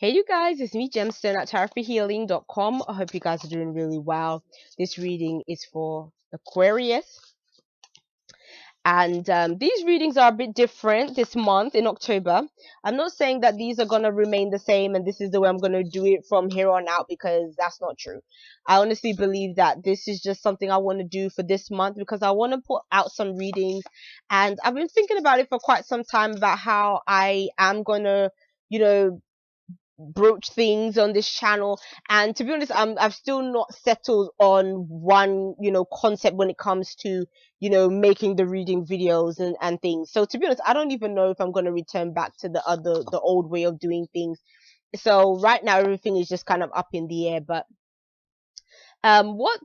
Hey you guys, it's me Gemstone at tarotforhealing.com. I hope you guys are doing really well. This reading is for Aquarius. And these readings are a bit different this month in October. I'm not saying that these are going to remain the same and this is the way I'm going to do it from here on out, because that's not true. I honestly believe that this is just something I want to do for this month because I want to put out some readings. And I've been thinking about it for quite some time about how I am going to, you know, broach things on this channel. And to be honest, I've still not settled on one concept when it comes to making the reading videos and things. So to be honest, I don't even know if I'm going to return back to the old way of doing things. So right now everything is just kind of up in the air. But what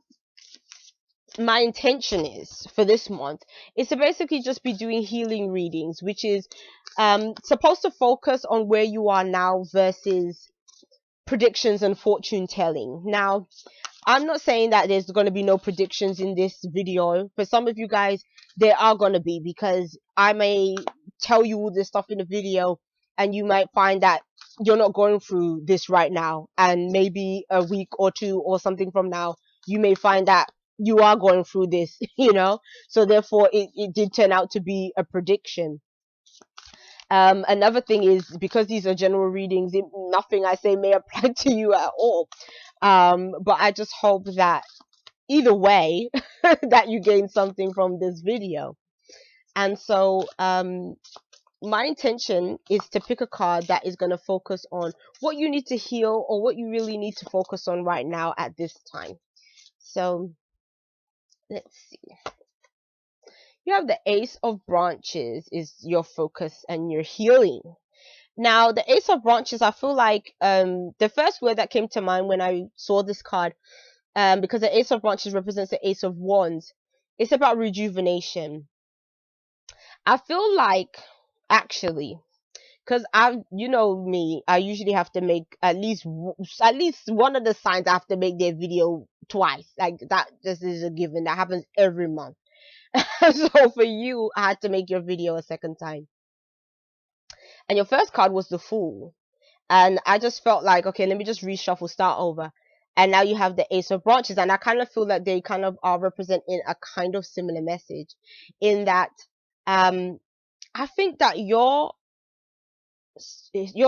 my intention is for this month is to basically just be doing healing readings, which is supposed to focus on where you are now versus predictions and fortune telling. Now, I'm not saying that there's going to be no predictions in this video. For some of you guys, there are going to be, because I may tell you all this stuff in the video and you might find that you're not going through this right now, and maybe a week or two or something from now you may find that you are going through this. So therefore it did turn out to be a prediction. Another thing is, because these are general readings, nothing I say may apply to you at all. But I just hope that either way that you gain something from this video. And so my intention is to pick a card that is going to focus on what you need to heal, or what you really need to focus on right now at this time. So let's see. You have the Ace of Branches is your focus and your healing. Now, the Ace of Branches, I feel like the first word that came to mind when I saw this card, because the Ace of Branches represents the Ace of Wands, it's about rejuvenation. I feel like, actually, because you know me, I usually have to make at least one of the signs I have to make their video twice. Like that, this is a given. That happens every month. So for you, I had to make your video a second time. And your first card was the Fool. And I just felt like, okay, let me just reshuffle, start over. And now you have the Ace of Branches. And I kind of feel that they kind of are representing a kind of similar message, in that I think that your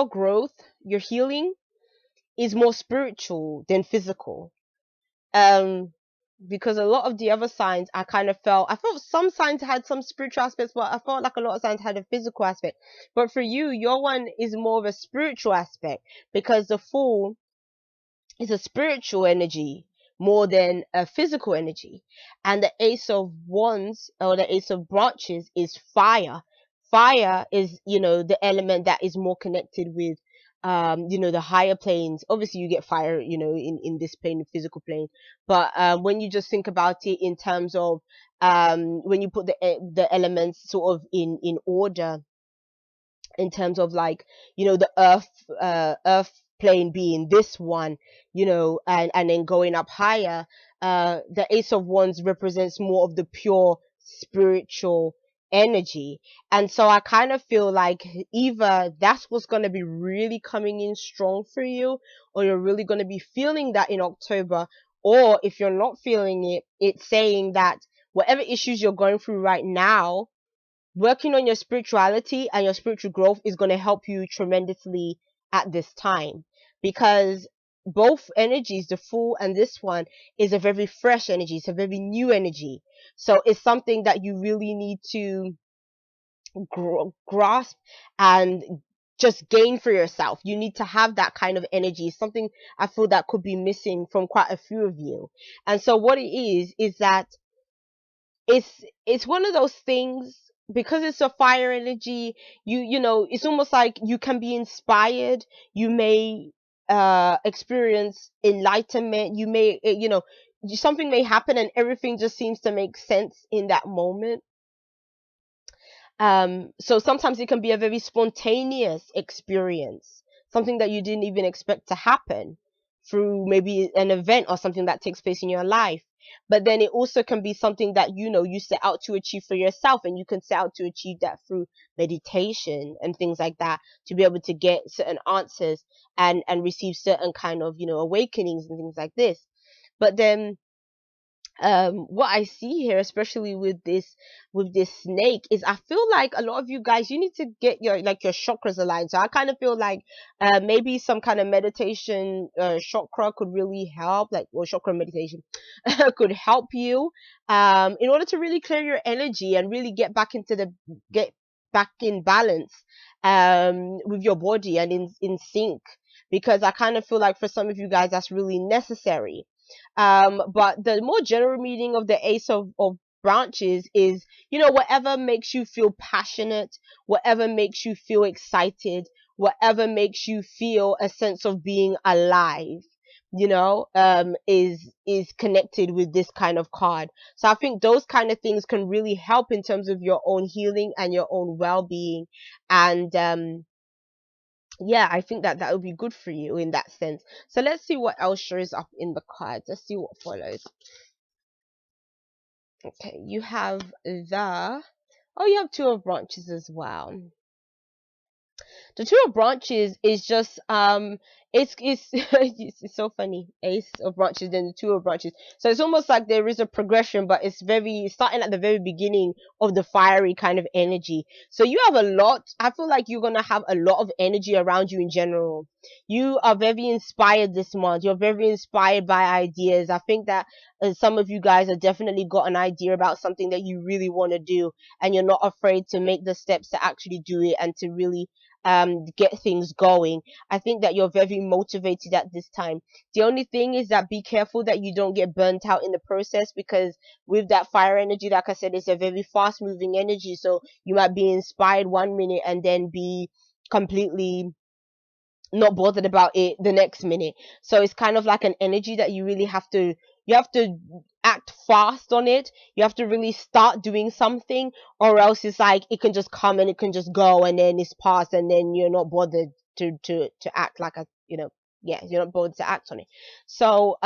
growth, your healing is more spiritual than physical. Because a lot of the other signs, I felt some signs had some spiritual aspects, but I felt like a lot of signs had a physical aspect. But for you, your one is more of a spiritual aspect, because the Fool is a spiritual energy more than a physical energy. And the Ace of Wands, or the Ace of Branches, is fire. Fire is, the element that is more connected with the higher planes. Obviously you get fire, in this plane, the physical plane. But when you just think about it in terms of when you put the elements sort of in order, in terms of, like, the earth plane being this one, and then going up higher, the Ace of Wands represents more of the pure spiritual energy. And so I kind of feel like either that's what's going to be really coming in strong for you, or you're really going to be feeling that in October. Or if you're not feeling it, it's saying that whatever issues you're going through right now, working on your spirituality and your spiritual growth is going to help you tremendously at this time. Because both energies, the Fool and this one, is a very fresh energy. It's a very new energy. So it's something that you really need to grasp and just gain for yourself. You need to have that kind of energy. Something I feel that could be missing from quite a few of you. And so what it is that it's one of those things, because it's a fire energy. It's almost like you can be inspired. You may experience enlightenment. You may, something may happen and everything just seems to make sense in that moment. So sometimes it can be a very spontaneous experience, something that you didn't even expect to happen through maybe an event or something that takes place in your life. but then it also can be something that you set out to achieve for yourself, and you can set out to achieve that through meditation and things like that, to be able to get certain answers and receive certain kind of awakenings and things like this. But then what I see here, especially with this snake, is I feel like a lot of you guys, you need to get your chakras aligned. So I kind of feel like maybe some kind of meditation chakra could really help, like, or chakra meditation could help you in order to really clear your energy and really get back in balance with your body and in sync, because I kind of feel like for some of you guys that's really necessary. But the more general meaning of the Ace of Branches is, whatever makes you feel passionate, whatever makes you feel excited, whatever makes you feel a sense of being alive, is connected with this kind of card. So I think those kind of things can really help in terms of your own healing and your own well-being. And yeah, I think that would be good for you in that sense. So let's see what else shows up in the cards. Let's see what follows. Okay, you have you have Two of Branches as well. The Two of Branches is just it's it's so funny. Ace of Branches, then the Two of Branches. So it's almost like there is a progression, but it's very starting at the very beginning of the fiery kind of energy. So you have a lot. I feel like you're gonna have a lot of energy around you in general. You are very inspired this month. You're very inspired by ideas. I think that some of you guys have definitely got an idea about something that you really want to do, and you're not afraid to make the steps to actually do it and to really get things going. I think that you're very motivated at this time. The only thing is that be careful that you don't get burnt out in the process, because with that fire energy, like I said, it's a very fast moving energy. So you might be inspired 1 minute and then be completely not bothered about it the next minute. So it's kind of like an energy that you have to act fast on it. You have to really start doing something, or else it's like it can just come and it can just go, and then it's past, and then you're not bothered to act like yeah, you're not bothered to act on it. So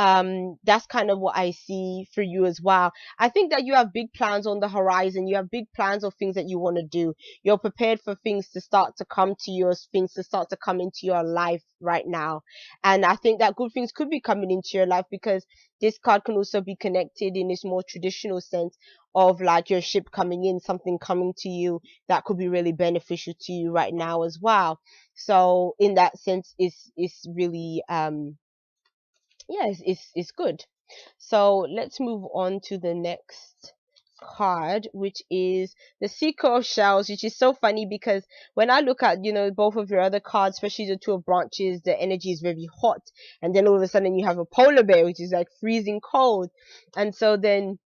that's kind of what I see for you as well. I think that you have big plans on the horizon. You have big plans of things that you want to do. You're prepared for things to start to come to you, things to start to come into your life right now. And I think that good things could be coming into your life, because this card can also be connected in this more traditional sense of like your ship coming in, something coming to you that could be really beneficial to you right now as well. So in that sense, it's really yeah, it's good. So let's move on to the next card, which is the Seeker of Shells, which is so funny because when I look at both of your other cards, especially the Two of Branches, the energy is very hot, and then all of a sudden you have a polar bear, which is like freezing cold. And so then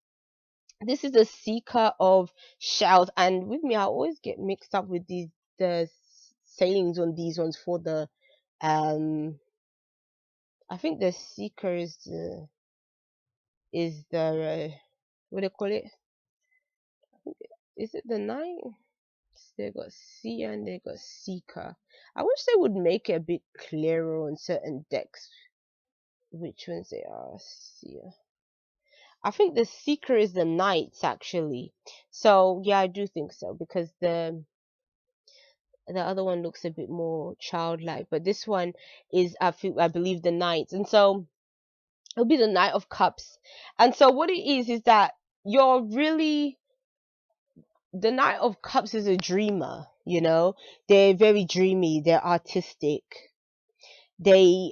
this is the Seeker of Shells, and with me I always get mixed up with the sayings on these ones for the I think the Seeker is the what do you call it? Is it the Knight? They got Seer and they got Seeker. I wish they would make it a bit clearer on certain decks which ones they are. Seer. I think the Seeker is the Knights actually. So yeah, I do think so, because the other one looks a bit more childlike, but this one is I believe the Knights. And so it'll be the Knight of Cups. And so what it is that you're really, the Knight of Cups is a dreamer, they're very dreamy, they're artistic, they're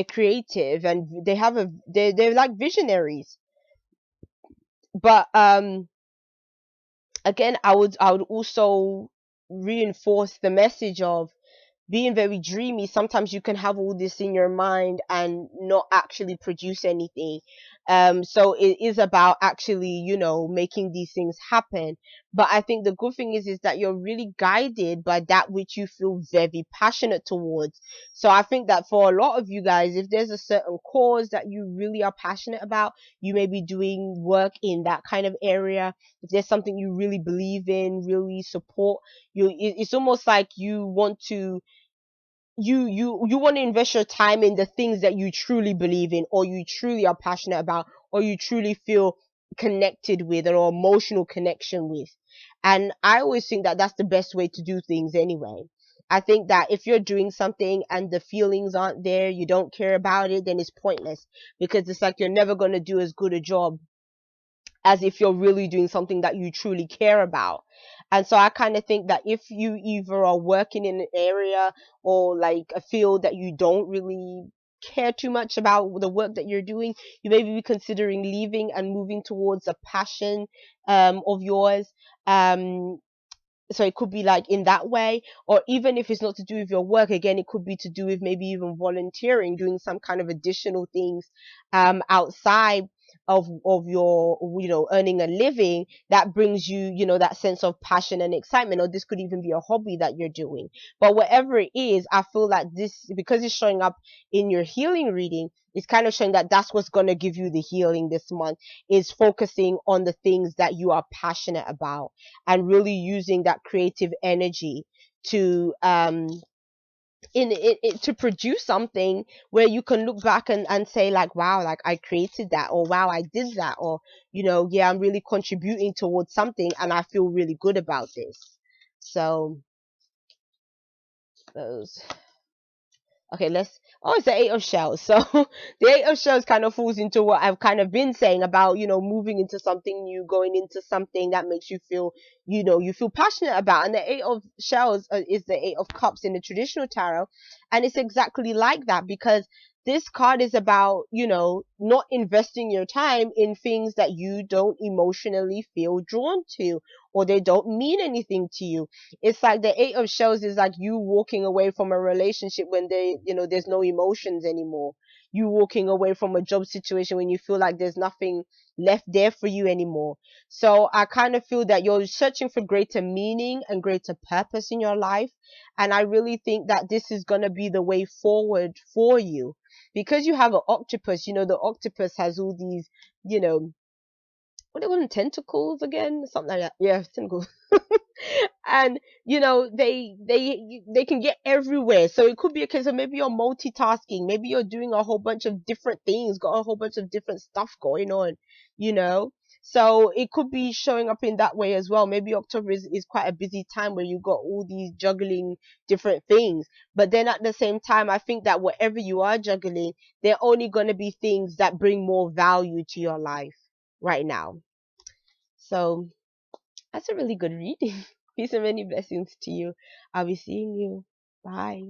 creative, and they're like visionaries. But again, I would also reinforce the message of being very dreamy. Sometimes you can have all this in your mind and not actually produce anything. So it is about actually, making these things happen. But I think the good thing is that you're really guided by that which you feel very passionate towards. So I think that for a lot of you guys, if there's a certain cause that you really are passionate about, you may be doing work in that kind of area. If there's something you really believe in, really support, it's almost like you want to you want to invest your time in the things that you truly believe in, or you truly are passionate about, or you truly feel connected with, or emotional connection with. And I always think that that's the best way to do things anyway. I think that if you're doing something and the feelings aren't there, you don't care about it, then it's pointless, because it's like you're never going to do as good a job as if you're really doing something that you truly care about. And so I kind of think that if you either are working in an area or like a field that you don't really care too much about the work that you're doing, you may be considering leaving and moving towards a passion of yours. Um, so it could be like in that way, or even if it's not to do with your work, again it could be to do with maybe even volunteering, doing some kind of additional things outside of your, earning a living, that brings you, that sense of passion and excitement. Or this could even be a hobby that you're doing. But whatever it is, I feel like this, because it's showing up in your healing reading, it's kind of showing that that's what's going to give you the healing this month, is focusing on the things that you are passionate about, and really using that creative energy to to produce something where you can look back and say like, wow, like I created that, or wow, I did that, or yeah, I'm really contributing towards something and I feel really good about this. So those. Okay, let's. Oh, it's the Eight of Shells. So the Eight of Shells kind of falls into what I've kind of been saying about, moving into something new, going into something that makes you feel, you feel passionate about. And the Eight of Shells is the Eight of Cups in the traditional tarot. And it's exactly like that, because this card is about, not investing your time in things that you don't emotionally feel drawn to, or they don't mean anything to you. It's like the Eight of Shells is like you walking away from a relationship when there's no emotions anymore. You walking away from a job situation when you feel like there's nothing left there for you anymore. So I kind of feel that you're searching for greater meaning and greater purpose in your life. And I really think that this is going to be the way forward for you, because you have an octopus. The octopus has all these, you know, what do they call them, tentacles again? Something like that. Yeah, tentacles. And they can get everywhere. So it could be a case of maybe you're multitasking, maybe you're doing a whole bunch of different things, got a whole bunch of different stuff going on, you know so it could be showing up in that way as well. Maybe October is quite a busy time where you got all these juggling different things, but then at the same time I think that whatever you are juggling, they're only going to be things that bring more value to your life right now. So that's a really good reading. Peace and many blessings to you. I'll be seeing you. Bye.